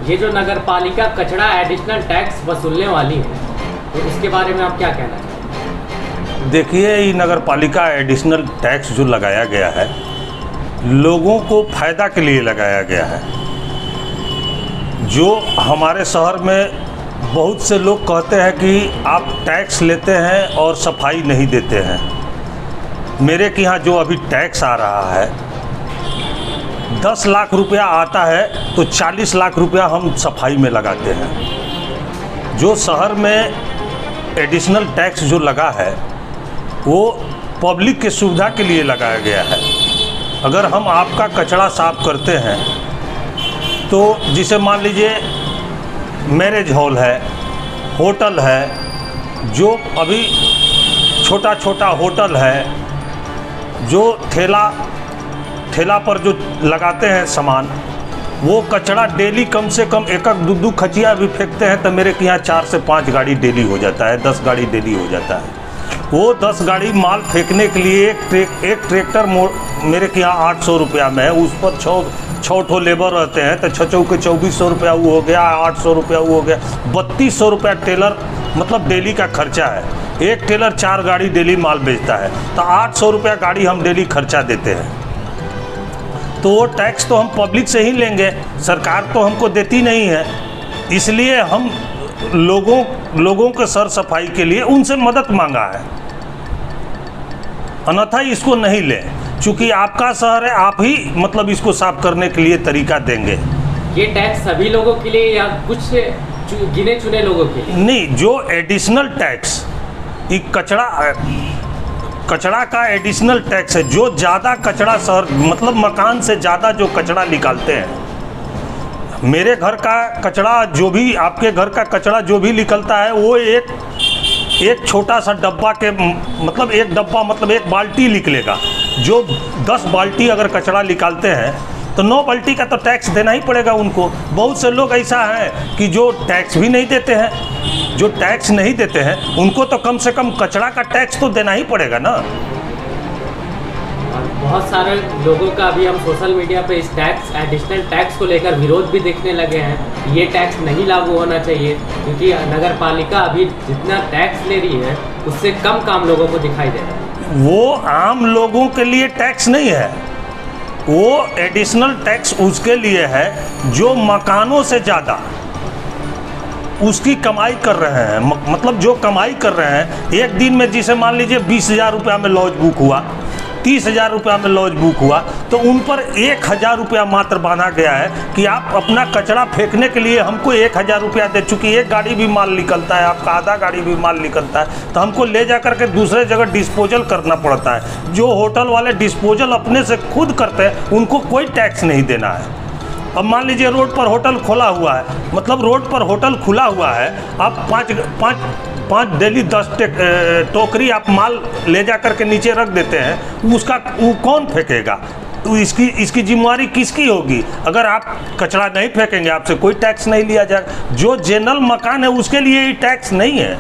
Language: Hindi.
ये जो नगर पालिका कचरा एडिशनल टैक्स वसूलने वाली है, तो इसके बारे में आप क्या कहना चाहेंगे? देखिए, ये नगर पालिका एडिशनल टैक्स जो लगाया गया है, लोगों को फ़ायदा के लिए लगाया गया है। जो हमारे शहर में बहुत से लोग कहते हैं कि आप टैक्स लेते हैं और सफाई नहीं देते हैं। मेरे के यहाँ जो अभी टैक्स आ रहा है, 10 लाख रुपया आता है तो 40 लाख रुपया हम सफाई में लगाते हैं। जो शहर में एडिशनल टैक्स जो लगा है वो पब्लिक के सुविधा के लिए लगाया गया है। अगर हम आपका कचरा साफ करते हैं तो जिसे मान लीजिए मैरिज हॉल है, होटल है, जो अभी छोटा छोटा होटल है, जो ठेला पर जो लगाते हैं सामान, वो कचरा डेली कम से कम एक दो खचिया भी फेंकते हैं तो मेरे के यहाँ 4 से 5 गाड़ी डेली हो जाता है, 10 गाड़ी डेली हो जाता है। वो 10 गाड़ी माल फेंकने के लिए एक ट्रैक्टर मेरे के यहाँ 800 रुपया में है, उस पर 6 ठो लेबर रहते हैं तो 6 चौके 2400 रुपया वो हो गया, 800 रुपया वो हो गया, 3200 रुपया टेलर मतलब डेली का खर्चा है। एक टेलर 4 गाड़ी डेली माल बेचता है तो 800 रुपया गाड़ी हम डेली खर्चा देते हैं। तो वो टैक्स तो हम पब्लिक से ही लेंगे, सरकार तो हमको देती नहीं है। इसलिए हम लोगों के सर सफाई के लिए उनसे मदद मांगा है, अन्यथा इसको नहीं लें। चूँकि आपका शहर है, आप ही मतलब इसको साफ करने के लिए तरीका देंगे। ये टैक्स सभी लोगों के लिए या कुछ गिने चुने लोगों के लिए? नहीं, जो एडिशनल टैक्स ये कचरा का एडिशनल टैक्स है। जो ज़्यादा कचरा शहर मतलब मकान से ज़्यादा जो कचरा निकालते हैं, मेरे घर का कचरा जो भी, आपके घर का कचरा जो भी निकलता है, वो एक छोटा सा डब्बा के मतलब एक डब्बा मतलब एक बाल्टी निकलेगा। जो 10 बाल्टी अगर कचरा निकालते हैं तो 9 बाल्टी का तो टैक्स देना ही पड़ेगा उनको। बहुत से लोग ऐसा है कि जो टैक्स भी नहीं देते हैं। जो टैक्स नहीं देते हैं उनको तो कम से कम कचरा का टैक्स तो देना ही पड़ेगा ना। और बहुत सारे लोगों का अभी हम सोशल मीडिया पे इस टैक्स एडिशनल टैक्स को लेकर विरोध भी देखने लगे हैं। ये टैक्स नहीं लागू होना चाहिए क्योंकि नगर पालिका अभी जितना टैक्स ले रही है उससे कम काम लोगों को दिखाई दे रहा है। वो आम लोगों के लिए टैक्स नहीं है, वो एडिशनल टैक्स उसके लिए है जो मकानों से ज़्यादा उसकी कमाई कर रहे हैं। मतलब जो कमाई कर रहे हैं, एक दिन में जिसे मान लीजिए 20,000 रुपया में लॉज बुक हुआ, 30,000 रुपया में लॉज बुक हुआ, तो उन पर 1,000 रुपया मात्र बांधा गया है कि आप अपना कचरा फेंकने के लिए हमको 1,000 रुपया दे। चूँकि एक गाड़ी भी माल निकलता है, आपका आधा गाड़ी भी माल निकलता है, तो हमको ले जा करके दूसरे जगह डिस्पोजल करना पड़ता है। जो होटल वाले डिस्पोजल अपने से खुद करते हैं, उनको कोई टैक्स नहीं देना है। अब मान लीजिए रोड पर होटल खोला हुआ है, मतलब रोड पर होटल खुला हुआ है, आप पाँच डेली 10 टोकरी आप माल ले जा करके नीचे रख देते हैं, उसका वो कौन फेंकेगा? तो इसकी जिम्मेवारी किसकी होगी? अगर आप कचरा नहीं फेंकेंगे, आपसे कोई टैक्स नहीं लिया जाएगा। जो जनरल मकान है उसके लिए ये टैक्स नहीं है।